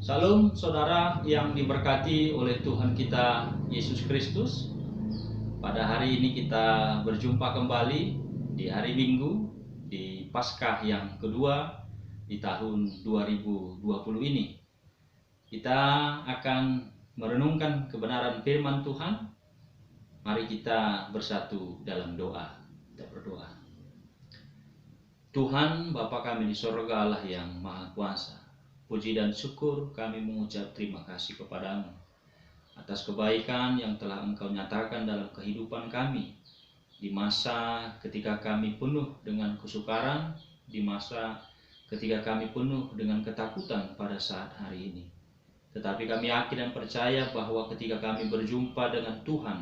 Salam saudara yang diberkati oleh Tuhan kita Yesus Kristus. Pada hari ini kita berjumpa kembali di hari Minggu di Paskah yang kedua di tahun 2020 ini. Kita akan merenungkan kebenaran firman Tuhan. Mari kita bersatu dalam doa. Kita berdoa. Tuhan Bapa kami di sorga, Allah yang Maha Kuasa, puji dan syukur kami mengucap terima kasih kepadamu atas kebaikan yang telah Engkau nyatakan dalam kehidupan kami di masa ketika kami penuh dengan kesukaran, di masa ketika kami penuh dengan ketakutan pada saat hari ini. Tetapi kami yakin dan percaya bahwa ketika kami berjumpa dengan Tuhan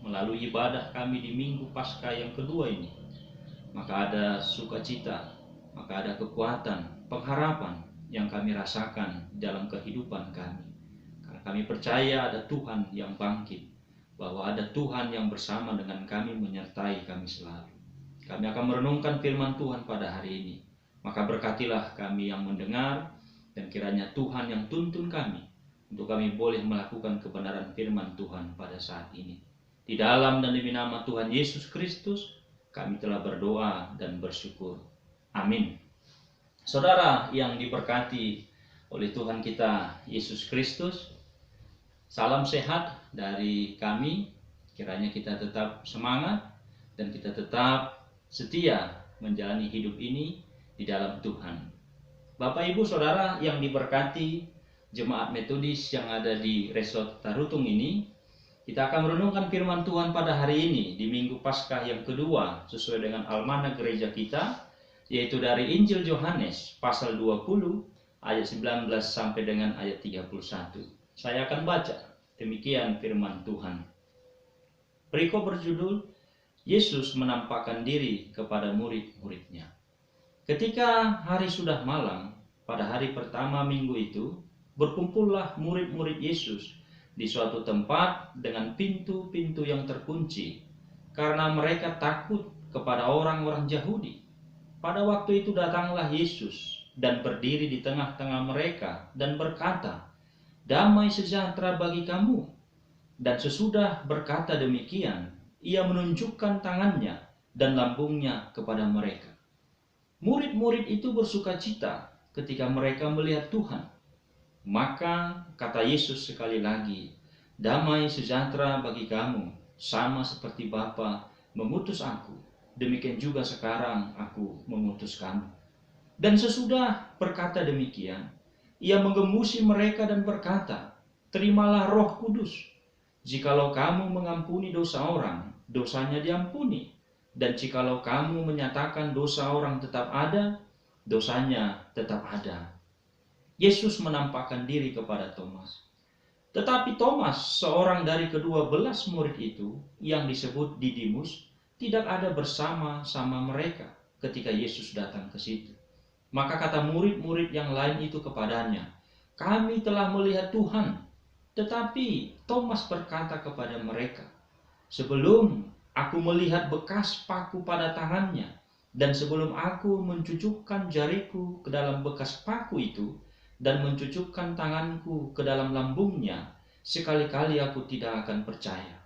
melalui ibadah kami di Minggu Paskah yang kedua ini, maka ada sukacita, maka ada kekuatan, pengharapan yang kami rasakan dalam kehidupan kami. Karena kami percaya ada Tuhan yang bangkit, bahwa ada Tuhan yang bersama dengan kami, menyertai kami selalu. Kami akan merenungkan firman Tuhan pada hari ini. Maka berkatilah kami yang mendengar, dan kiranya Tuhan yang tuntun kami untuk kami boleh melakukan kebenaran firman Tuhan pada saat ini. Di dalam dan demi nama Tuhan Yesus Kristus kami telah berdoa dan bersyukur. Amin. Saudara yang diberkati oleh Tuhan kita Yesus Kristus, salam sehat dari kami. Kiranya kita tetap semangat dan kita tetap setia menjalani hidup ini di dalam Tuhan. Bapak Ibu Saudara yang diberkati Jemaat Metodis yang ada di Resort Tarutung ini, kita akan merenungkan firman Tuhan pada hari ini di Minggu Paskah yang kedua sesuai dengan almanak gereja kita, yaitu dari Injil Yohanes pasal 20 ayat 19 sampai dengan ayat 31. Saya akan baca, demikian firman Tuhan. Perikop berjudul Yesus menampakkan diri kepada murid-muridnya. Ketika hari sudah malam, pada hari pertama minggu itu, berkumpullah murid-murid Yesus di suatu tempat dengan pintu-pintu yang terkunci, karena mereka takut kepada orang-orang Yahudi. Pada waktu itu datanglah Yesus dan berdiri di tengah-tengah mereka dan berkata, "Damai sejahtera bagi kamu." Dan sesudah berkata demikian, ia menunjukkan tangannya dan lambungnya kepada mereka. Murid-murid itu bersukacita ketika mereka melihat Tuhan. Maka kata Yesus sekali lagi, "Damai sejahtera bagi kamu, sama seperti Bapa mengutus aku, demikian juga sekarang aku mengutus kamu." Dan sesudah berkata demikian, ia menggemusi mereka dan berkata, "Terimalah Roh Kudus. Jikalau kamu mengampuni dosa orang, dosanya diampuni. Dan jikalau kamu menyatakan dosa orang tetap ada, dosanya tetap ada." Yesus menampakkan diri kepada Thomas. Tetapi Thomas, seorang dari ke-12 murid itu, yang disebut Didimus, tidak ada bersama-sama mereka ketika Yesus datang ke situ. Maka kata murid-murid yang lain itu kepadanya, "Kami telah melihat Tuhan." Tetapi Thomas berkata kepada mereka, "Sebelum aku melihat bekas paku pada tangannya, dan sebelum aku mencucukkan jariku ke dalam bekas paku itu, dan mencucukkan tanganku ke dalam lambungnya, sekali-kali aku tidak akan percaya."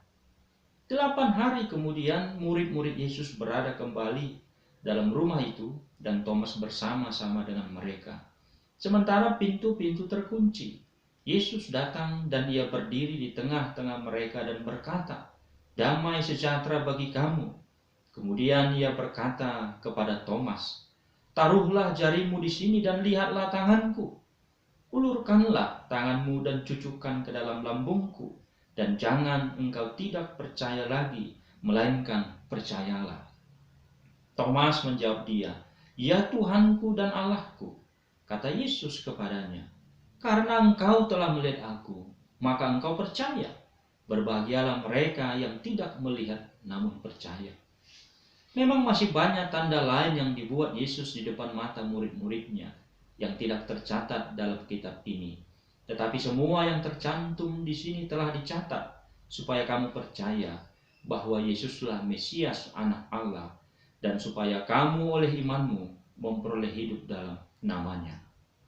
8 hari kemudian murid-murid Yesus berada kembali dalam rumah itu, dan Thomas bersama-sama dengan mereka. Sementara pintu-pintu terkunci, Yesus datang dan ia berdiri di tengah-tengah mereka dan berkata, "Damai sejahtera bagi kamu." Kemudian ia berkata kepada Thomas, "Taruhlah jarimu di sini dan lihatlah tanganku. Ulurkanlah tanganmu dan cucukkan ke dalam lambungku, dan jangan engkau tidak percaya lagi, melainkan percayalah." Thomas menjawab dia, "Ya Tuhanku dan Allahku." Kata Yesus kepadanya, "Karena engkau telah melihat aku, maka engkau percaya. Berbahagialah mereka yang tidak melihat namun percaya." Memang masih banyak tanda lain yang dibuat Yesus di depan mata murid-muridnya yang tidak tercatat dalam kitab ini. Tetapi semua yang tercantum di sini telah dicatat, supaya kamu percaya bahwa Yesuslah Mesias, Anak Allah, dan supaya kamu oleh imanmu memperoleh hidup dalam namanya.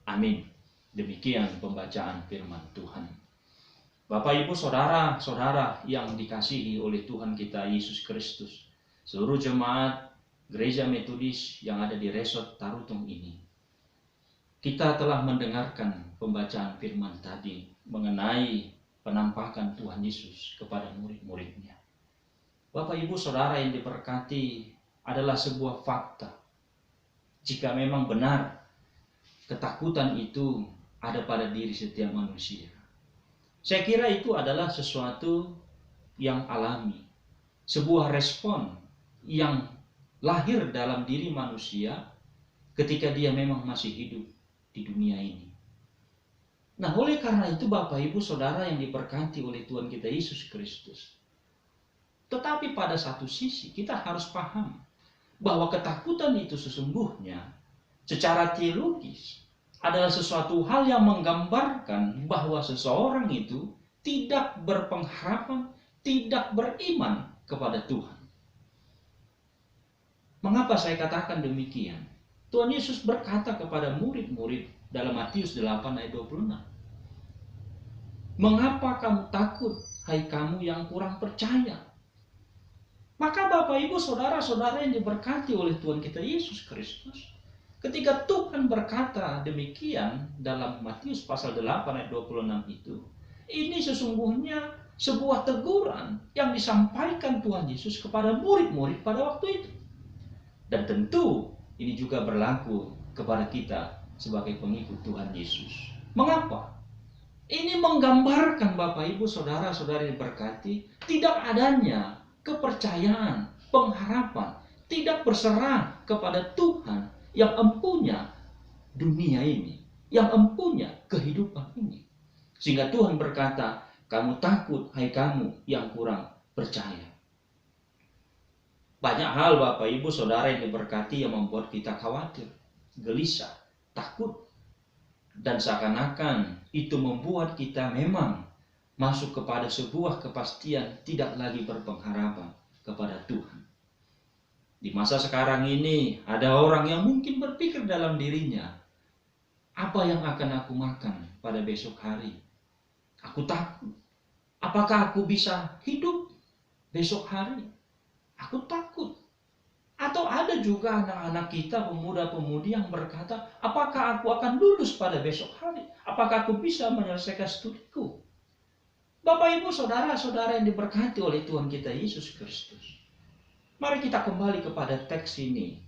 Amin. Demikian pembacaan firman Tuhan. Bapak, Ibu, saudara-saudara yang dikasihi oleh Tuhan kita Yesus Kristus, seluruh jemaat Gereja Metodis yang ada di Resort Tarutung ini, kita telah mendengarkan pembacaan firman tadi mengenai penampakan Tuhan Yesus kepada murid-muridnya. Bapak, Ibu, saudara yang diberkati, adalah sebuah fakta. Jika memang benar ketakutan itu ada pada diri setiap manusia, saya kira itu adalah sesuatu yang alami, sebuah respon yang lahir dalam diri manusia ketika dia memang masih hidup di dunia ini. Nah, oleh karena itu Bapak, Ibu, saudara yang diberkati oleh Tuhan kita Yesus Kristus, tetapi pada satu sisi kita harus paham bahwa ketakutan itu sesungguhnya secara teologis adalah sesuatu hal yang menggambarkan bahwa seseorang itu tidak berpengharapan, tidak beriman kepada Tuhan. Mengapa saya katakan demikian? Tuhan Yesus berkata kepada murid-murid dalam Matius 8 ayat 26. Mengapa kamu takut, hai kamu yang kurang percaya? Maka Bapak, Ibu, saudara-saudara yang diberkati oleh Tuhan kita Yesus Kristus, ketika Tuhan berkata demikian dalam Matius pasal 8 ayat 26 itu, ini sesungguhnya sebuah teguran yang disampaikan Tuhan Yesus kepada murid-murid pada waktu itu. Dan tentu ini juga berlaku kepada kita sebagai pengikut Tuhan Yesus. Mengapa? Ini menggambarkan Bapak, Ibu, saudara-saudari yang diberkati, tidak adanya kepercayaan, pengharapan, tidak berserah kepada Tuhan yang empunya dunia ini, yang empunya kehidupan ini. Sehingga Tuhan berkata, kamu takut, hai kamu yang kurang percaya. Banyak hal Bapak, Ibu, saudara yang diberkati yang membuat kita khawatir, gelisah, takut. Dan seakan-akan itu membuat kita memang masuk kepada sebuah kepastian, tidak lagi berpengharapan kepada Tuhan. Di masa sekarang ini ada orang yang mungkin berpikir dalam dirinya, apa yang akan aku makan pada besok hari? Aku takut. Apakah aku bisa hidup besok hari? Aku takut. Atau ada juga anak-anak kita, pemuda-pemudi yang berkata, apakah aku akan lulus pada besok hari? Apakah aku bisa menyelesaikan studiku? Bapak, Ibu, saudara-saudara yang diberkati oleh Tuhan kita Yesus Kristus, mari kita kembali kepada teks ini.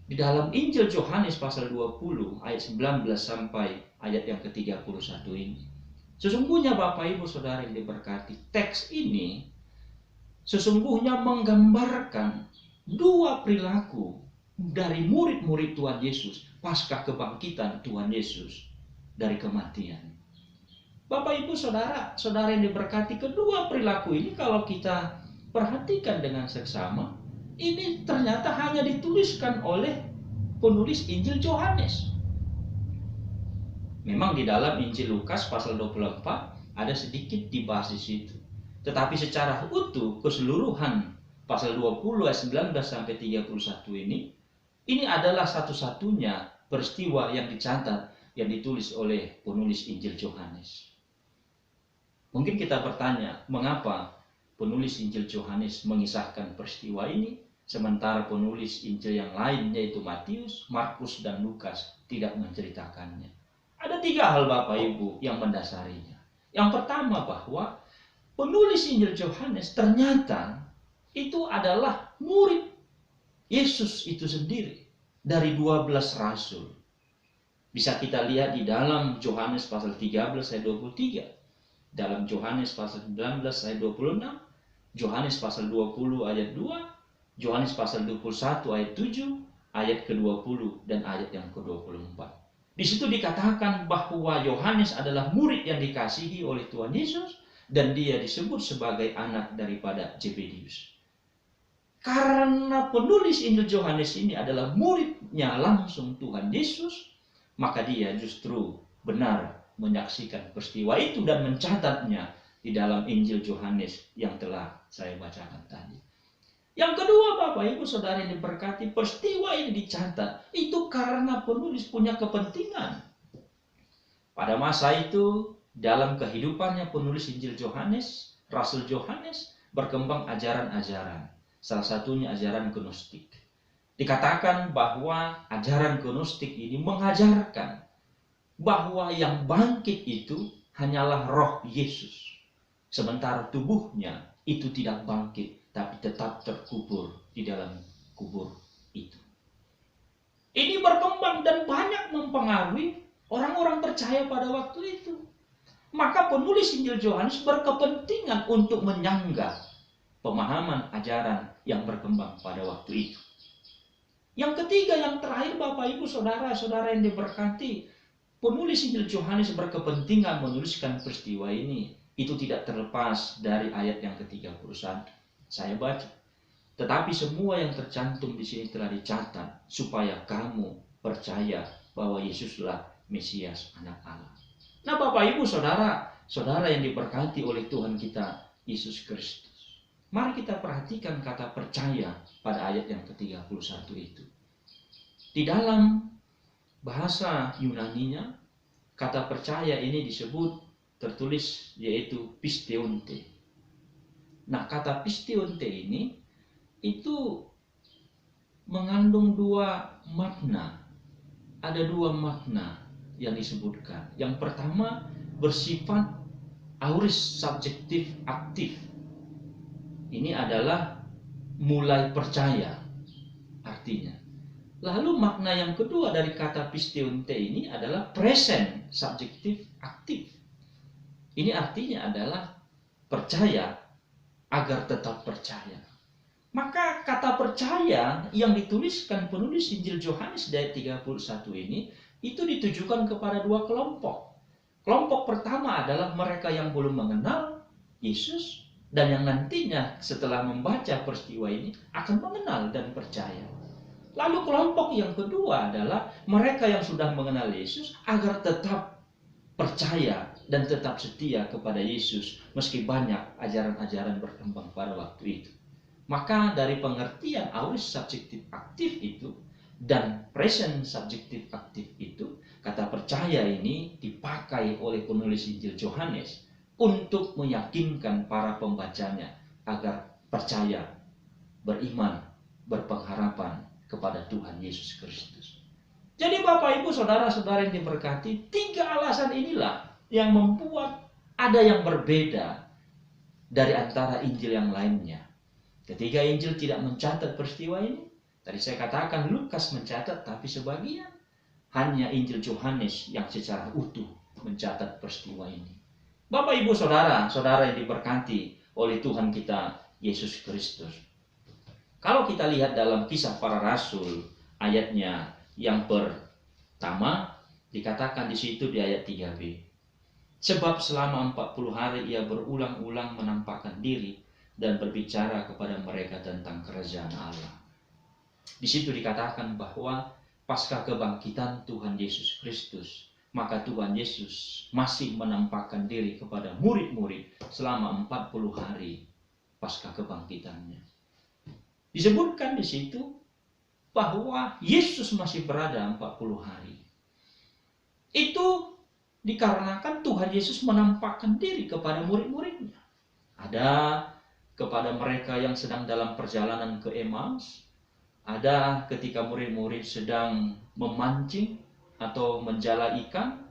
Di dalam Injil Yohanes pasal 20 ayat 19 sampai ayat yang ke-31 ini. Sesungguhnya Bapak, Ibu, saudara yang diberkati, teks ini sesungguhnya menggambarkan dua perilaku dari murid-murid Tuhan Yesus pasca kebangkitan Tuhan Yesus dari kematian. Bapak, Ibu, saudara yang diberkati, kedua perilaku ini kalau kita perhatikan dengan seksama, ini ternyata hanya dituliskan oleh penulis Injil Yohanes. Memang di dalam Injil Lukas pasal 24 ada sedikit dibahas di situ. Tetapi secara utuh keseluruhan pasal 20 ayat 19 sampai 31 ini adalah satu-satunya peristiwa yang dicatat, yang ditulis oleh penulis Injil Yohanes. Mungkin kita bertanya, mengapa penulis Injil Yohanes mengisahkan peristiwa ini, sementara penulis Injil yang lain yaitu Matius, Markus, dan Lukas tidak menceritakannya. Ada tiga hal Bapak, Ibu, yang mendasarinya. Yang pertama, bahwa penulis Injil Yohanes ternyata itu adalah murid Yesus itu sendiri dari 12 rasul. Bisa kita lihat di dalam Yohanes pasal 13 ayat 23. Dalam Yohanes pasal 19 ayat 26, Yohanes pasal 20 ayat 2, Yohanes pasal 21 ayat 7, ayat ke-20 dan ayat yang ke-24. Di situ dikatakan bahwa Yohanes adalah murid yang dikasihi oleh Tuhan Yesus dan dia disebut sebagai anak daripada Zebedius. Karena penulis Injil Yohanes ini adalah muridnya langsung Tuhan Yesus, maka dia justru benar menyaksikan peristiwa itu dan mencatatnya di dalam Injil Yohanes yang telah saya bacakan tadi. Yang kedua, Bapak, Ibu, saudara yang diberkati, peristiwa ini dicatat itu karena penulis punya kepentingan. Pada masa itu, dalam kehidupannya penulis Injil Yohanes, Rasul Yohanes, berkembang ajaran-ajaran. Salah satunya ajaran gnostik. Dikatakan bahwa ajaran gnostik ini mengajarkan bahwa yang bangkit itu hanyalah roh Yesus. Sementara tubuhnya itu tidak bangkit, tapi tetap terkubur di dalam kubur itu. Ini berkembang dan banyak mempengaruhi orang-orang percaya pada waktu itu. Maka penulis Injil Yohanes berkepentingan untuk menyanggah pemahaman ajaran yang berkembang pada waktu itu. Yang ketiga, yang terakhir, Bapak Ibu Saudara-saudara yang diberkati, penulis Injil Yohanes berkepentingan menuliskan peristiwa ini. Itu tidak terlepas dari ayat yang ke-31. Saya baca. Tetapi semua yang tercantum di sini telah dicatat supaya kamu percaya bahwa Yesuslah Mesias Anak Allah. Nah, Bapak Ibu Saudara, saudara yang diberkati oleh Tuhan kita Yesus Kristus. Mari kita perhatikan kata percaya pada ayat yang ke-31 itu. Di dalam bahasa Yunaninya, kata percaya ini disebut tertulis yaitu pisteonte. Nah, kata pisteonte ini itu mengandung dua makna. Ada dua makna yang disebutkan. Yang pertama bersifat aorist subjektif aktif. Ini adalah mulai percaya artinya. Lalu makna yang kedua dari kata pisteonte ini adalah present subjektif aktif. Ini artinya adalah percaya agar tetap percaya. Maka kata percaya yang dituliskan penulis Injil Yohanes dari 31 ini itu ditujukan kepada dua kelompok. Kelompok pertama adalah mereka yang belum mengenal Yesus dan yang nantinya setelah membaca peristiwa ini akan mengenal dan percaya. Lalu kelompok yang kedua adalah mereka yang sudah mengenal Yesus agar tetap percaya dan tetap setia kepada Yesus meski banyak ajaran-ajaran berkembang pada waktu itu. Maka dari pengertian aorist subjektif aktif itu dan present subjektif aktif itu, kata percaya ini dipakai oleh penulis Injil Yohanes untuk meyakinkan para pembacanya agar percaya, beriman, berpengharapan kepada Tuhan Yesus Kristus. Jadi Bapak Ibu Saudara-saudara yang diberkati, tiga alasan inilah yang membuat ada yang berbeda dari antara Injil yang lainnya. Ketiga Injil tidak mencatat peristiwa ini. Tadi saya katakan Lukas mencatat, tapi sebagian. Hanya Injil Yohanes yang secara utuh mencatat peristiwa ini. Bapak Ibu Saudara, saudara yang diberkati oleh Tuhan kita Yesus Kristus. Kalau kita lihat dalam Kisah Para Rasul, ayatnya yang pertama dikatakan di situ di ayat 3b. Sebab selama 40 hari ia berulang-ulang menampakkan diri dan berbicara kepada mereka tentang kerajaan Allah. Di situ dikatakan bahwa pasca kebangkitan Tuhan Yesus Kristus, maka Tuhan Yesus masih menampakkan diri kepada murid-murid selama 40 hari pasca kebangkitannya. Disebutkan di situ bahwa Yesus masih berada 40 hari. Itu dikarenakan Tuhan Yesus menampakkan diri kepada murid-muridnya. Ada kepada mereka yang sedang dalam perjalanan ke Emmaus, ada ketika murid-murid sedang memancing atau menjala ikan,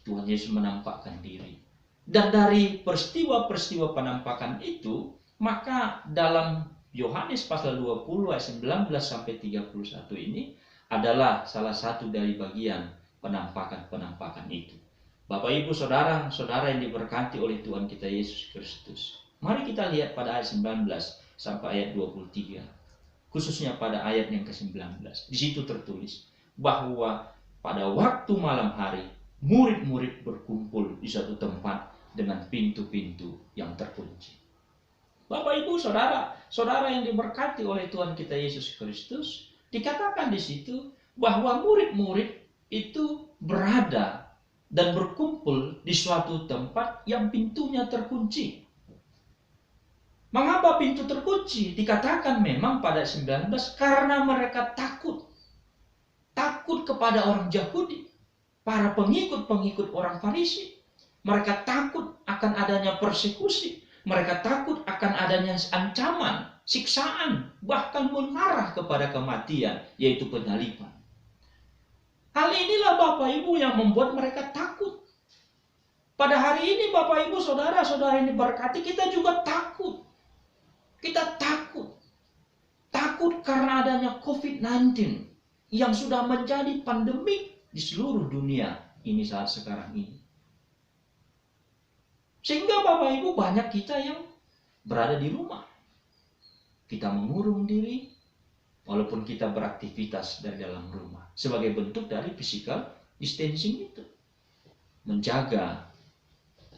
Tuhan Yesus menampakkan diri. Dan dari peristiwa-peristiwa penampakan itu, maka dalam Yohanes pasal 20 ayat 19 sampai 31 ini adalah salah satu dari bagian penampakan-penampakan itu. Bapak Ibu Saudara, saudara yang diberkati oleh Tuhan kita Yesus Kristus. Mari kita lihat pada ayat 19 sampai ayat 23. Khususnya pada ayat yang ke-19. Di situ tertulis bahwa pada waktu malam hari murid-murid berkumpul di suatu tempat dengan pintu-pintu yang terkunci. Bapak Ibu Saudara, saudara yang diberkati oleh Tuhan kita Yesus Kristus, dikatakan di situ bahwa murid-murid itu berada dan berkumpul di suatu tempat yang pintunya terkunci. Mengapa pintu terkunci? Dikatakan memang pada 19 karena mereka takut. Takut kepada orang Yahudi. para pengikut-pengikut orang Farisi. Mereka takut akan adanya persekusi. Mereka takut akan adanya ancaman, siksaan, bahkan mengarah kepada kematian, yaitu penyaliban. Hal inilah Bapak Ibu yang membuat mereka takut. Pada hari ini Bapak Ibu saudara-saudara yang diberkati, kita juga takut. Kita takut. Takut karena adanya COVID-19 yang sudah menjadi pandemik di seluruh dunia ini saat sekarang ini. Sehingga Bapak Ibu banyak kita yang berada di rumah. Kita mengurung diri walaupun kita beraktivitas dari dalam rumah. Sebagai bentuk dari physical distancing itu. Menjaga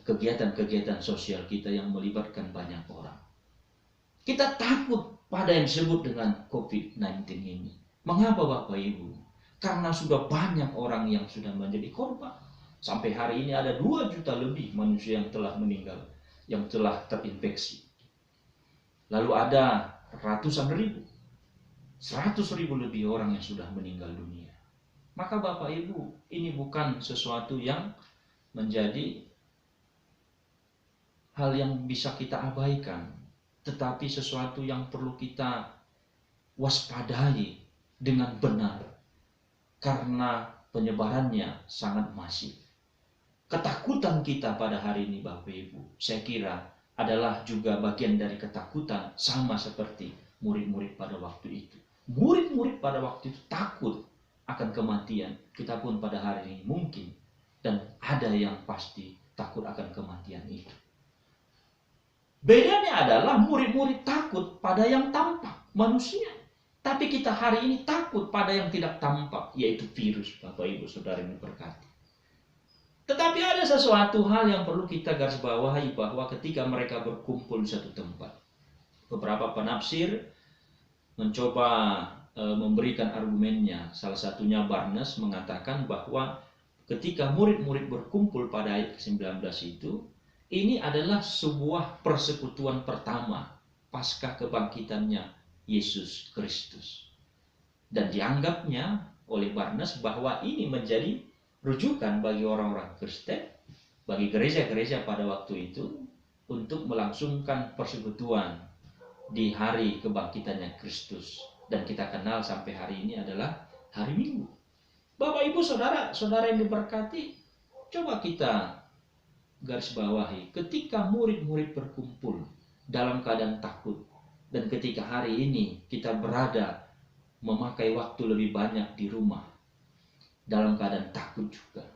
kegiatan-kegiatan sosial kita yang melibatkan banyak orang. Kita takut pada yang disebut dengan COVID-19 ini. Mengapa Bapak Ibu? Karena sudah banyak orang yang sudah menjadi korban. Sampai hari ini ada 2 juta lebih manusia yang telah meninggal, yang telah terinfeksi. Lalu ada ratusan ribu, 100 ribu lebih orang yang sudah meninggal dunia. Maka Bapak Ibu, ini bukan sesuatu yang menjadi hal yang bisa kita abaikan, tetapi sesuatu yang perlu kita waspadai dengan benar, karena penyebarannya sangat masif. Ketakutan kita pada hari ini Bapak Ibu, saya kira adalah juga bagian dari ketakutan sama seperti murid-murid pada waktu itu. Murid-murid pada waktu itu takut akan kematian. Kita pun pada hari ini mungkin, dan ada yang pasti takut akan kematian itu. Bedanya adalah murid-murid takut pada yang tampak, manusia. Tapi kita hari ini takut pada yang tidak tampak, yaitu virus, Bapak Ibu Saudara yang diberkati. Tetapi ada sesuatu hal yang perlu kita garis bawahi, bahwa ketika mereka berkumpul di satu tempat, beberapa penafsir mencoba memberikan argumennya. Salah satunya Barnes mengatakan bahwa ketika murid-murid berkumpul pada ayat 19 itu, ini adalah sebuah persekutuan pertama pasca kebangkitannya Yesus Kristus. Dan dianggapnya oleh Barnes bahwa ini menjadi rujukan bagi orang-orang Kristen, bagi gereja-gereja pada waktu itu, untuk melangsungkan persekutuan di hari kebangkitannya Kristus. Dan kita kenal sampai hari ini adalah hari Minggu. Bapak Ibu saudara-saudara yang diberkati, coba kita garis bawahi, ketika murid-murid berkumpul dalam keadaan takut, dan ketika hari ini kita berada memakai waktu lebih banyak di rumah dalam keadaan takut juga.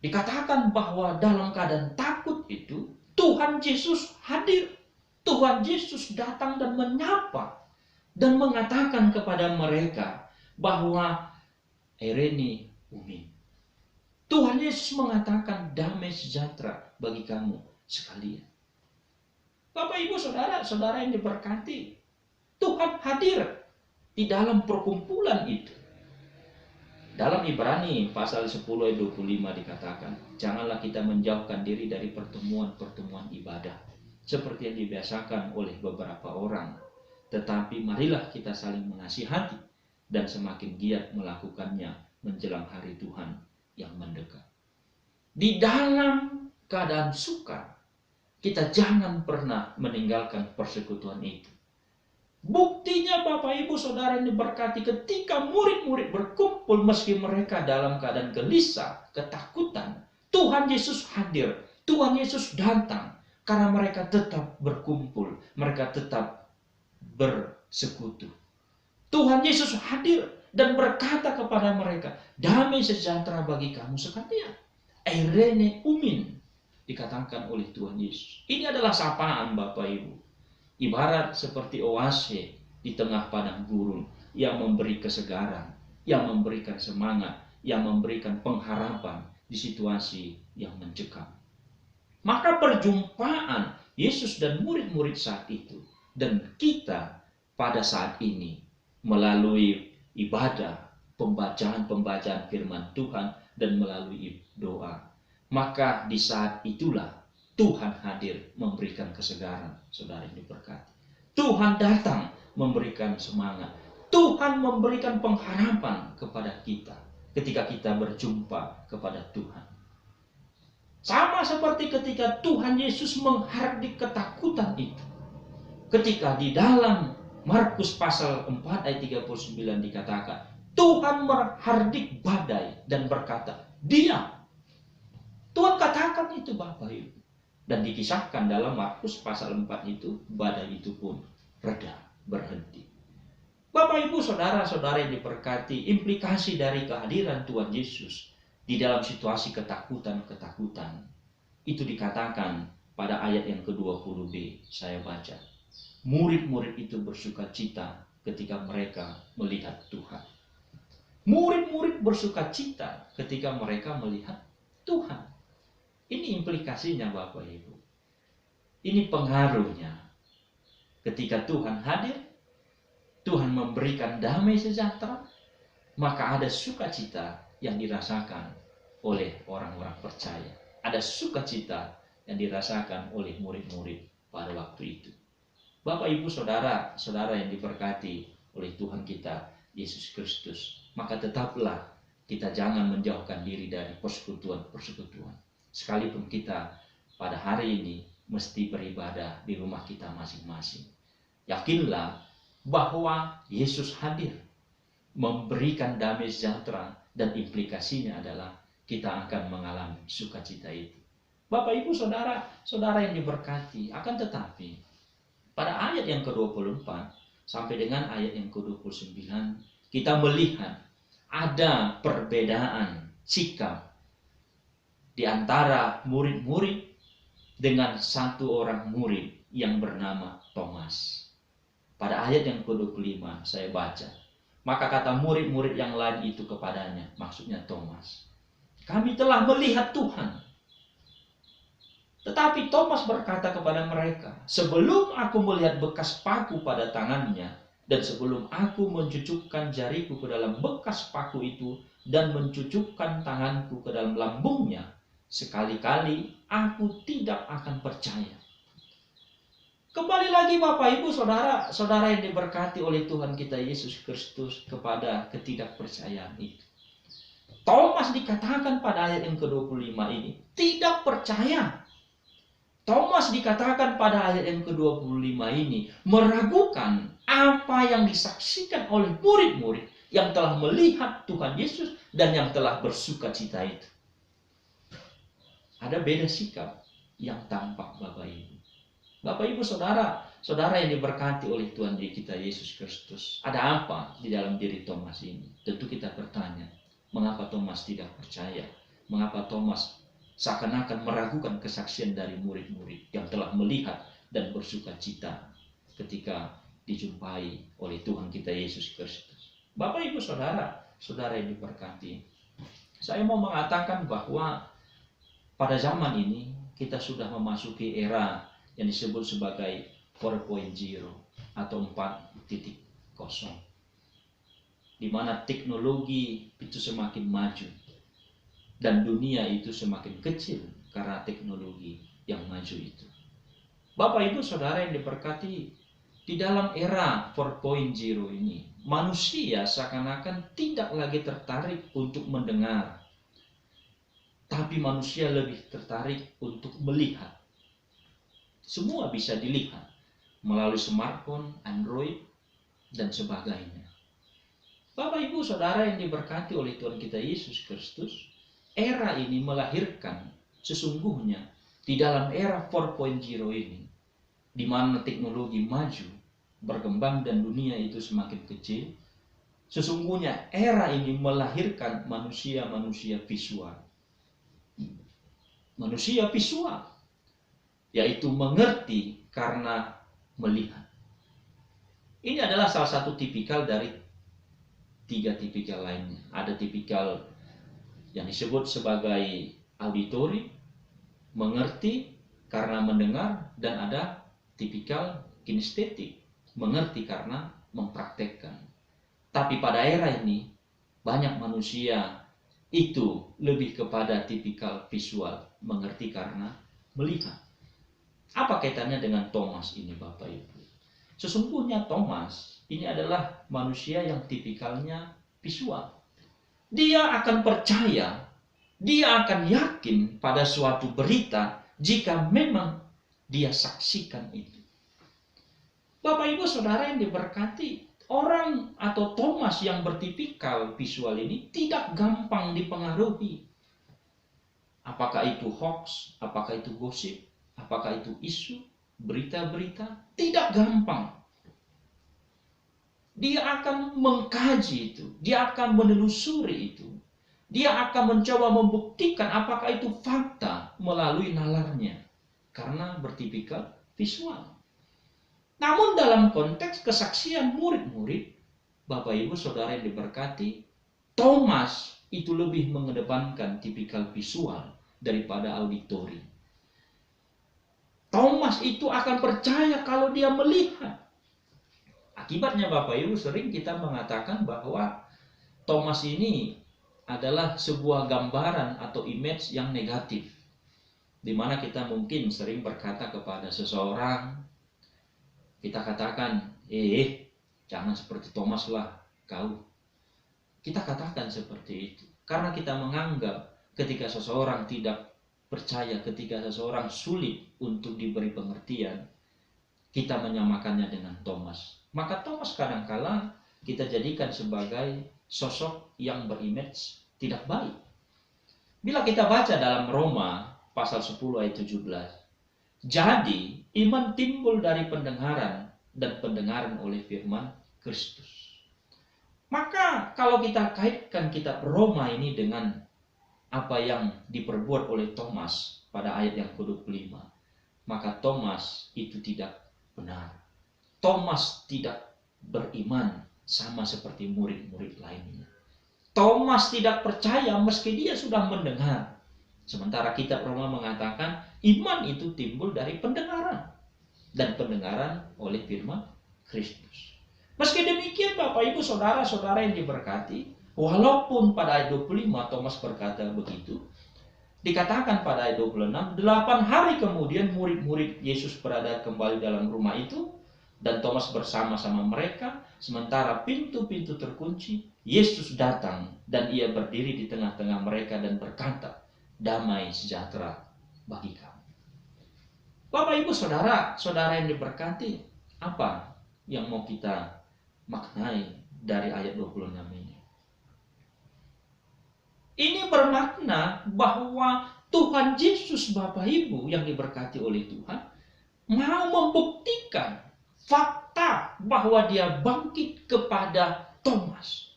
Dikatakan bahwa dalam keadaan takut itu Tuhan Yesus hadir. Tuhan Yesus datang dan menyapa dan mengatakan kepada mereka bahwa Eirene Umin. Tuhan Yesus mengatakan damai sejahtera bagi kamu sekalian. Bapak Ibu saudara-saudara yang diberkati, Tuhan hadir di dalam perkumpulan itu. Dalam Ibrani pasal 10 ayat 25 dikatakan, janganlah kita menjauhkan diri dari pertemuan-pertemuan ibadah seperti yang dibiasakan oleh beberapa orang, tetapi marilah kita saling menasihati dan semakin giat melakukannya menjelang hari Tuhan yang mendekat. Di dalam keadaan sukar, kita jangan pernah meninggalkan persekutuan itu. Buktinya Bapak Ibu Saudara yang diberkati, ketika murid-murid berkumpul meski mereka dalam keadaan gelisah, ketakutan, Tuhan Yesus hadir, Tuhan Yesus datang, karena mereka tetap berkumpul, mereka tetap bersekutu. Tuhan Yesus hadir dan berkata kepada mereka, damai sejahtera bagi kamu sekalian. Eirene Umin, dikatakan oleh Tuhan Yesus. Ini adalah sapaan Bapak Ibu. Ibarat seperti oase di tengah padang gurun yang memberi kesegaran, yang memberikan semangat, yang memberikan pengharapan di situasi yang mencekam. Maka perjumpaan Yesus dan murid-murid saat itu dan kita pada saat ini melalui ibadah, pembacaan firman Tuhan dan melalui doa. Maka di saat itulah Tuhan hadir memberikan kesegaran, saudara yang diberkati. Tuhan datang memberikan semangat. Tuhan memberikan pengharapan kepada kita. ketika kita berjumpa kepada Tuhan. Sama seperti ketika Tuhan Yesus menghardik ketakutan itu. Ketika di dalam Markus pasal 4 ayat 39 dikatakan, Tuhan menghardik badai dan berkata, diam. Tuhan katakan itu Bapak Ibu. Dan dikisahkan dalam Markus pasal 4 itu, badai itu pun reda, berhenti. Bapak Ibu saudara-saudara yang diberkati, implikasi dari kehadiran Tuhan Yesus di dalam situasi ketakutan-ketakutan itu dikatakan pada ayat yang ke-20b, saya baca. Murid-murid itu bersuka cita ketika mereka melihat Tuhan. Murid-murid bersuka cita ketika mereka melihat Tuhan. Ini implikasinya Bapak Ibu. Ini pengaruhnya. Ketika Tuhan hadir, Tuhan memberikan damai sejahtera, maka ada sukacita yang dirasakan oleh orang-orang percaya. Ada sukacita yang dirasakan oleh murid-murid pada waktu itu. Bapak, Ibu, Saudara, saudara yang diberkati oleh Tuhan kita, Yesus Kristus, maka tetaplah kita jangan menjauhkan diri dari persekutuan-persekutuan. Sekalipun kita pada hari ini mesti beribadah di rumah kita masing-masing. Yakinlah bahwa Yesus hadir memberikan damai sejahtera dan implikasinya adalah kita akan mengalami sukacita itu. Bapak, Ibu, Saudara, saudara yang diberkati, akan tetapi pada ayat yang ke-24 sampai dengan ayat yang ke-29 kita melihat ada perbedaan sikap di antara murid-murid dengan satu orang murid yang bernama Thomas. Pada ayat yang ke-25 saya baca, maka kata murid-murid yang lain itu kepadanya, maksudnya Thomas, kami telah melihat Tuhan. Tetapi Thomas berkata kepada mereka, sebelum aku melihat bekas paku pada tangannya, dan sebelum aku mencucukkan jariku ke dalam bekas paku itu, dan mencucukkan tanganku ke dalam lambungnya, sekali-kali aku tidak akan percaya. Kembali lagi Bapak, Ibu, Saudara, saudara yang diberkati oleh Tuhan kita Yesus Kristus kepada ketidakpercayaan itu. Thomas dikatakan pada ayat yang ke-25 ini tidak percaya. Thomas dikatakan pada ayat yang ke-25 ini meragukan apa yang disaksikan oleh murid-murid yang telah melihat Tuhan Yesus dan yang telah bersukacita itu. Ada beda sikap yang tampak Bapak Ibu. Bapak, Ibu, Saudara, saudara yang diberkati oleh Tuhan kita Yesus Kristus. Ada apa di dalam diri Thomas ini? Tentu kita bertanya, mengapa Thomas tidak percaya? Mengapa Thomas seakan-akan meragukan kesaksian dari murid-murid yang telah melihat dan bersukacita ketika dijumpai oleh Tuhan kita Yesus Kristus? Bapak, Ibu, Saudara, saudara yang diberkati, saya mau mengatakan bahwa pada zaman ini kita sudah memasuki era yang disebut sebagai 4.0 atau 4.0, di mana teknologi itu semakin maju dan dunia itu semakin kecil karena teknologi yang maju itu. Bapak, Ibu, Saudara yang diberkati, di dalam era 4.0 ini manusia seakan-akan tidak lagi tertarik untuk mendengar, tapi manusia lebih tertarik untuk melihat. Semua bisa dilihat melalui smartphone, Android, dan sebagainya. Bapak, Ibu, Saudara yang diberkati oleh Tuhan kita Yesus Kristus, era ini melahirkan sesungguhnya di dalam era 4.0 ini, di mana teknologi maju, berkembang dan dunia itu semakin kecil, sesungguhnya era ini melahirkan manusia-manusia visual. Manusia visual, yaitu mengerti karena melihat. Ini adalah salah satu tipikal dari 3 tipikal lainnya. Ada tipikal yang disebut sebagai auditori, mengerti karena mendengar, dan ada tipikal kinestetik, mengerti karena mempraktekkan. Tapi pada era ini banyak manusia itu lebih kepada tipikal visual, mengerti karena melihat. Apa kaitannya dengan Thomas ini, Bapak, Ibu? Sesungguhnya Thomas ini adalah manusia yang tipikalnya visual. Dia akan percaya, dia akan yakin pada suatu berita jika memang dia saksikan itu. Bapak Ibu Saudara yang diberkati, orang atau Thomas yang bertipikal visual ini tidak gampang dipengaruhi. Apakah itu hoax, apakah itu gosip, apakah itu isu, berita-berita, tidak gampang. Dia akan mengkaji itu, dia akan menelusuri itu. Dia akan mencoba membuktikan apakah itu fakta melalui nalarnya. Karena bertipikal visual. Namun dalam konteks kesaksian murid-murid, Bapak Ibu Saudara yang diberkati, Thomas itu lebih mengedepankan tipikal visual daripada auditori. Thomas itu akan percaya kalau dia melihat. Akibatnya Bapak Ibu sering kita mengatakan bahwa Thomas ini adalah sebuah gambaran atau image yang negatif. Di mana kita mungkin sering berkata kepada seseorang, kita katakan, jangan seperti Thomas lah kau. Kita katakan seperti itu. Karena kita menganggap ketika seseorang tidak percaya, ketika seseorang sulit untuk diberi pengertian, kita menyamakannya dengan Thomas. Maka Thomas kadangkala kita jadikan sebagai sosok yang berimage tidak baik. Bila kita baca dalam Roma pasal 10 ayat 17, jadi iman timbul dari pendengaran dan pendengaran oleh firman Kristus. Maka kalau kita kaitkan kitab Roma ini dengan apa yang diperbuat oleh Thomas pada ayat yang ke-25, maka Thomas itu tidak benar. Thomas tidak beriman sama seperti murid-murid lainnya. Thomas tidak percaya meski dia sudah mendengar. Sementara kitab Roma mengatakan iman itu timbul dari pendengaran. Dan pendengaran oleh firman Kristus. Meski demikian Bapak Ibu Saudara-saudara yang diberkati, walaupun pada ayat 25 Thomas berkata begitu, dikatakan pada ayat 26, 8 hari kemudian murid-murid Yesus berada kembali dalam rumah itu, dan Thomas bersama-sama mereka, sementara pintu-pintu terkunci, Yesus datang dan ia berdiri di tengah-tengah mereka dan berkata, damai sejahtera bagi kamu. Bapak Ibu Saudara-saudara yang diberkati, apa yang mau kita maknai dari ayat 26 ini? Ini bermakna bahwa Tuhan Yesus Bapak Ibu yang diberkati oleh Tuhan mau membuktikan fakta bahwa dia bangkit kepada Thomas.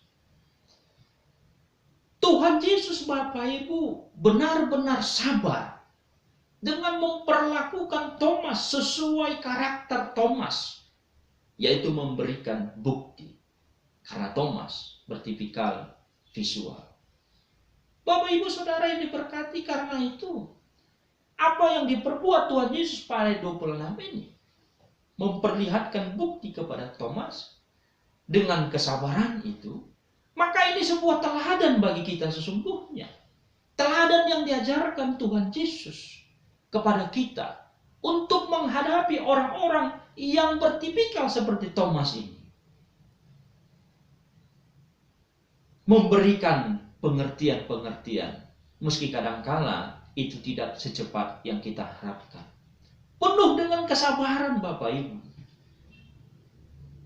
Tuhan Yesus Bapak Ibu benar-benar sabar dengan memperlakukan Thomas sesuai karakter Thomas, yaitu memberikan bukti. Karena Thomas bertipikal visual. Bapak Ibu Saudara yang diberkati, karena itu apa yang diperbuat Tuhan Yesus pada 26 ini memperlihatkan bukti kepada Thomas dengan kesabaran itu, maka ini sebuah teladan bagi kita sesungguhnya. Teladan yang diajarkan Tuhan Yesus kepada kita untuk menghadapi orang-orang yang bertipikal seperti Thomas ini. Memberikan pengertian-pengertian, meski kadangkala itu tidak secepat yang kita harapkan. Penuh dengan kesabaran Bapak Ibu.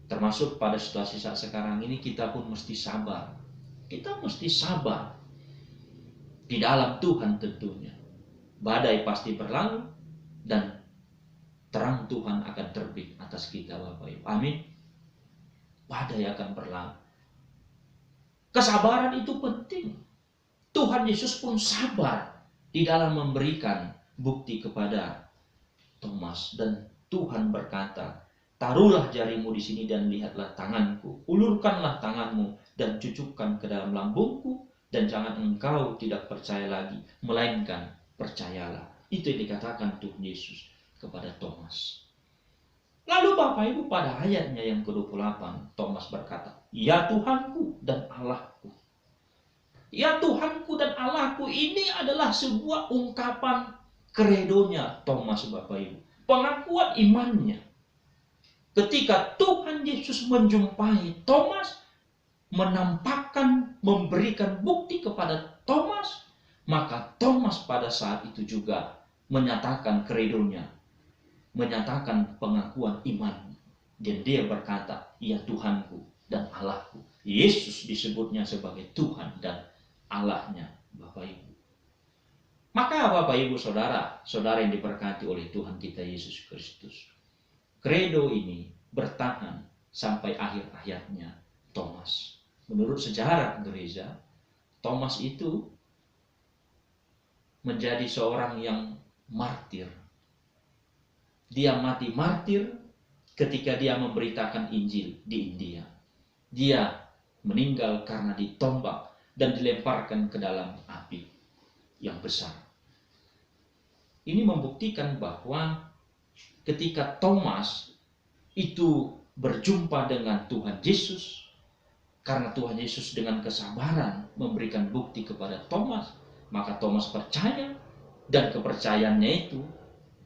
Termasuk pada situasi saat sekarang ini kita pun mesti sabar. Kita mesti sabar. Di dalam Tuhan tentunya. Badai pasti berlalu dan terang Tuhan akan terbit atas kita Bapak Ibu. Amin. Badai akan berlalu. Kesabaran itu penting. Tuhan Yesus pun sabar di dalam memberikan bukti kepada Thomas, dan Tuhan berkata, taruhlah jarimu di sini dan lihatlah tanganku, ulurkanlah tanganmu dan cucukkan ke dalam lambungku, dan jangan engkau tidak percaya lagi, melainkan percayalah. Itu yang dikatakan Tuhan Yesus kepada Thomas. Lalu Bapak Ibu pada ayatnya yang ke-28, Thomas berkata, ya Tuhanku dan Allahku. Ya Tuhanku dan Allahku, ini adalah sebuah ungkapan kredonya Thomas Bapak Ibu. Pengakuan imannya. Ketika Tuhan Yesus menjumpai Thomas, menampakkan, memberikan bukti kepada Thomas, maka Thomas pada saat itu juga menyatakan kredonya, menyatakan pengakuan iman. Dan dia berkata, "Ya Tuhanku dan Allahku." Yesus disebutnya sebagai Tuhan dan Allahnya Bapak Ibu. Maka Bapak Ibu Saudara, saudara yang diberkati oleh Tuhan kita Yesus Kristus, kredo ini bertahan sampai akhir hayatnya Thomas. Menurut sejarah gereja, Thomas itu menjadi seorang yang martir. Dia mati martir ketika dia memberitakan Injil di India. Dia meninggal karena ditombak dan dilemparkan ke dalam api yang besar. Ini membuktikan bahwa ketika Thomas itu berjumpa dengan Tuhan Yesus, karena Tuhan Yesus dengan kesabaran memberikan bukti kepada Thomas, maka Thomas percaya, dan kepercayaannya itu,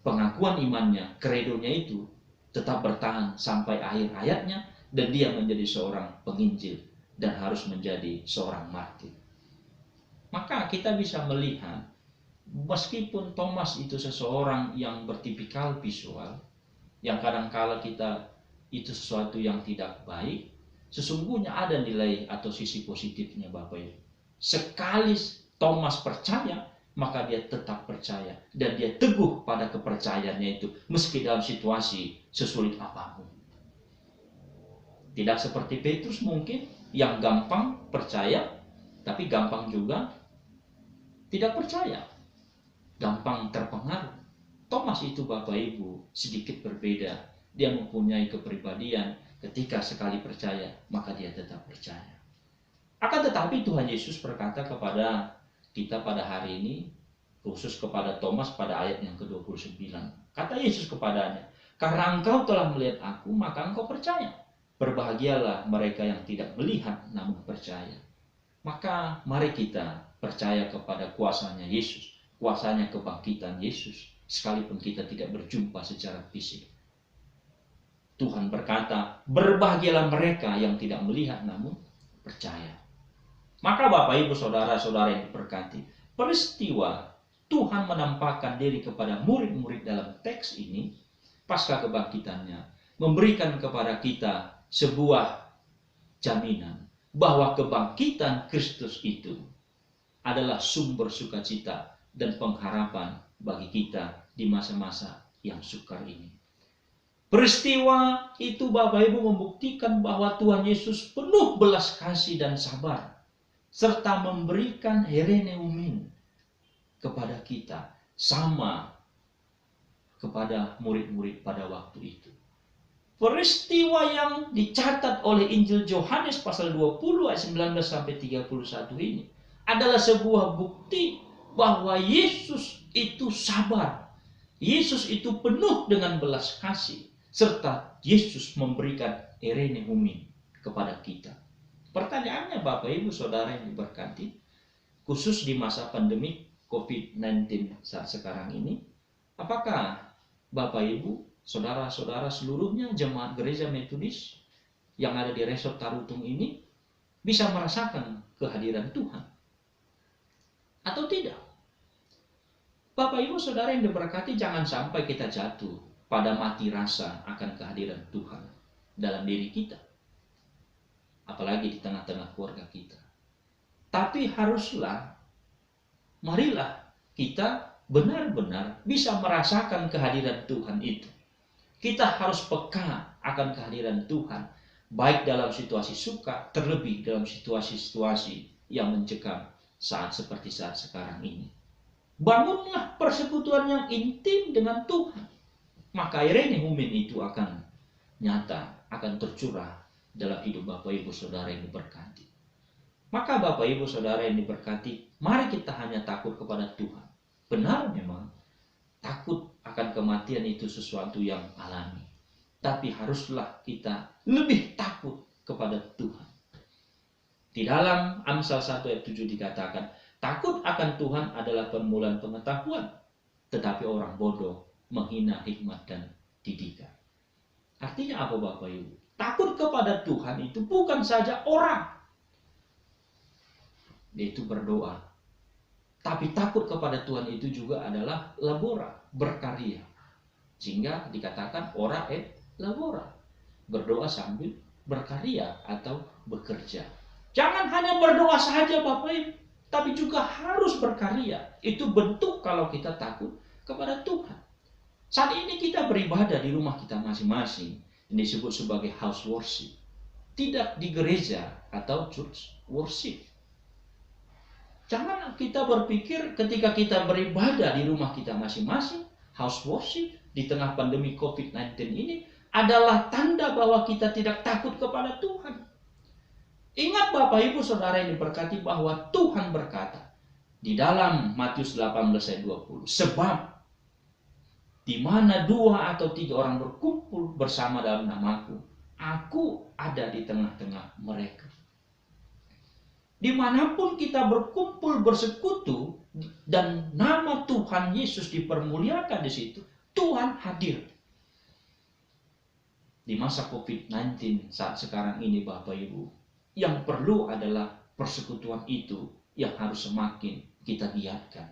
pengakuan imannya, kredonya itu tetap bertahan sampai akhir hayatnya, dan dia menjadi seorang penginjil dan harus menjadi seorang martir. Maka kita bisa melihat, meskipun Thomas itu seseorang yang bertipikal visual, yang kadangkala kita itu sesuatu yang tidak baik, sesungguhnya ada nilai atau sisi positifnya Bapak Ibu. Sekali Thomas percaya, maka dia tetap percaya dan dia teguh pada kepercayaannya itu meski dalam situasi sesulit apapun. Tidak seperti Petrus mungkin yang gampang percaya tapi gampang juga tidak percaya, gampang terpengaruh. Thomas itu Bapak Ibu sedikit berbeda. Dia mempunyai kepribadian, ketika sekali percaya maka dia tetap percaya. Akan tetapi Tuhan Yesus berkata kepada kita pada hari ini, khusus kepada Thomas pada ayat yang ke-29. Kata Yesus kepadanya, "Karena engkau telah melihat aku, maka engkau percaya. Berbahagialah mereka yang tidak melihat namun percaya." Maka mari kita percaya kepada kuasanya Yesus, kuasanya kebangkitan Yesus, sekalipun kita tidak berjumpa secara fisik. Tuhan berkata, "Berbahagialah mereka yang tidak melihat namun percaya." Maka Bapak Ibu Saudara-saudara yang diberkati, peristiwa Tuhan menampakkan diri kepada murid-murid dalam teks ini, pasca kebangkitannya, memberikan kepada kita sebuah jaminan bahwa kebangkitan Kristus itu adalah sumber sukacita dan pengharapan bagi kita di masa-masa yang sukar ini. Peristiwa itu Bapak Ibu membuktikan bahwa Tuhan Yesus penuh belas kasih dan sabar, serta memberikan hereneumin kepada kita, sama kepada murid-murid pada waktu itu. Peristiwa yang dicatat oleh Injil Yohanes pasal 20 ayat 19 sampai 31 ini adalah sebuah bukti bahwa Yesus itu sabar. Yesus itu penuh dengan belas kasih, serta Yesus memberikan hereneumin kepada kita. Pertanyaannya Bapak Ibu Saudara yang diberkati, khusus di masa pandemi COVID-19 saat sekarang ini, apakah Bapak Ibu Saudara-saudara seluruhnya jemaat gereja Metodis yang ada di Resort Tarutung ini bisa merasakan kehadiran Tuhan atau tidak? Bapak Ibu Saudara yang diberkati, jangan sampai kita jatuh pada mati rasa akan kehadiran Tuhan dalam diri kita, apalagi di tengah-tengah keluarga kita. Tapi marilah kita benar-benar bisa merasakan kehadiran Tuhan itu. Kita harus peka akan kehadiran Tuhan, baik dalam situasi suka, terlebih dalam situasi-situasi yang mencekam seperti saat sekarang ini. Bangunlah persekutuan yang intim dengan Tuhan, maka hereneumin itu akan nyata, akan tercurah dalam hidup Bapak Ibu Saudara yang diberkati. Maka Bapak Ibu Saudara yang diberkati, mari kita hanya takut kepada Tuhan. Benar memang, takut akan kematian itu sesuatu yang alami. Tapi haruslah kita lebih takut kepada Tuhan. Di dalam Amsal 1 ayat 7 dikatakan, takut akan Tuhan adalah permulaan pengetahuan, tetapi orang bodoh menghina hikmat dan didikan. Artinya apa Bapak Ibu? Takut kepada Tuhan itu bukan saja orang, yaitu berdoa. Tapi takut kepada Tuhan itu juga adalah labora, berkarya. Sehingga dikatakan ora et labora, berdoa sambil berkarya atau bekerja. Jangan hanya berdoa saja Bapak Ibu, tapi juga harus berkarya. Itu bentuk kalau kita takut kepada Tuhan. Saat ini kita beribadah di rumah kita masing-masing, yang disebut sebagai house worship. Tidak di gereja atau church worship. Jangan kita berpikir ketika kita beribadah di rumah kita masing-masing, house worship di tengah pandemi COVID-19 ini adalah tanda bahwa kita tidak takut kepada Tuhan. Ingat Bapak Ibu Saudara yang diberkati bahwa Tuhan berkata di dalam Matius 18 ayat 20, sebab di mana 2 atau 3 orang berkumpul bersama dalam namaku, aku ada di tengah-tengah mereka. Dimanapun kita berkumpul bersekutu dan nama Tuhan Yesus dipermuliakan di situ, Tuhan hadir. Di masa COVID-19 saat sekarang ini Bapak Ibu, yang perlu adalah persekutuan itu yang harus semakin kita giatkan.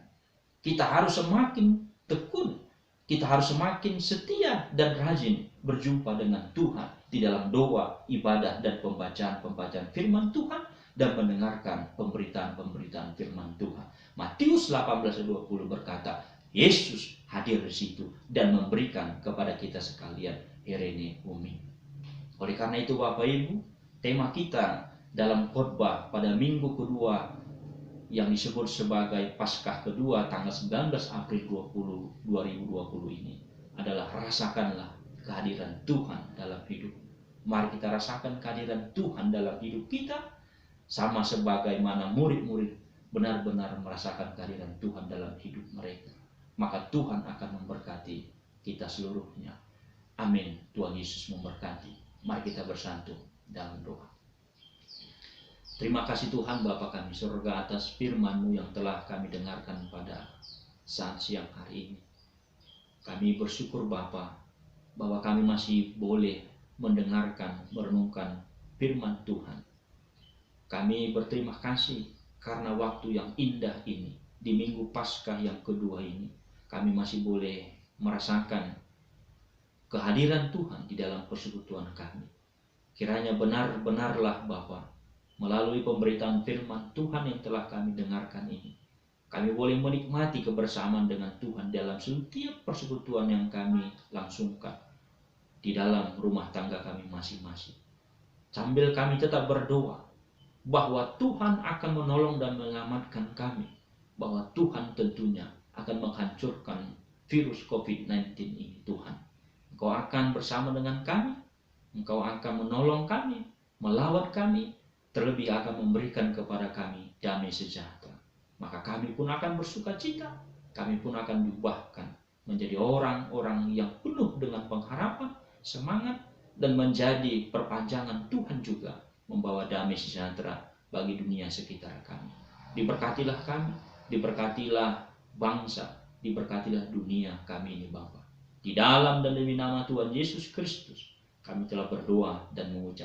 Kita harus semakin tekun. Kita harus semakin setia dan rajin berjumpa dengan Tuhan di dalam doa, ibadah, dan pembacaan firman Tuhan dan mendengarkan pemberitaan firman Tuhan. Matius 18:20 berkata, Yesus hadir di situ dan memberikan kepada kita sekalian Irene Umi. Oleh karena itu Bapak Ibu, tema kita dalam khotbah pada minggu kedua yang disebut sebagai Paskah kedua tanggal 19 April 2020 ini adalah rasakanlah kehadiran Tuhan dalam hidup. Mari kita rasakan kehadiran Tuhan dalam hidup kita sama sebagaimana murid-murid benar-benar merasakan kehadiran Tuhan dalam hidup mereka. Maka Tuhan akan memberkati kita seluruhnya. Amin. Tuhan Yesus memberkati. Mari kita bersatu dalam doa. Terima kasih Tuhan Bapa kami surga atas firman-Mu yang telah kami dengarkan pada saat siang hari ini. Kami bersyukur Bapa bahwa kami masih boleh mendengarkan, merenungkan firman Tuhan. Kami berterima kasih karena waktu yang indah ini, di minggu Paskah yang kedua ini, kami masih boleh merasakan kehadiran Tuhan di dalam persekutuan kami. Kiranya benar-benarlah Bapa, melalui pemberitaan firman Tuhan yang telah kami dengarkan ini, kami boleh menikmati kebersamaan dengan Tuhan dalam setiap persekutuan yang kami langsungkan di dalam rumah tangga kami masing-masing. Sambil kami tetap berdoa bahwa Tuhan akan menolong dan menyelamatkan kami, bahwa Tuhan tentunya akan menghancurkan virus COVID-19 ini. Tuhan, Engkau akan bersama dengan kami, Engkau akan menolong kami, melawat kami, terlebih akan memberikan kepada kami damai sejahtera. Maka kami pun akan bersuka cita, kami pun akan diubahkan menjadi orang-orang yang penuh dengan pengharapan, semangat, dan menjadi perpanjangan Tuhan juga membawa damai sejahtera bagi dunia sekitar kami. Diberkatilah kami, diberkatilah bangsa, diberkatilah dunia kami ini Bapa. Di dalam dan demi nama Tuhan Yesus Kristus, kami telah berdoa dan mengucap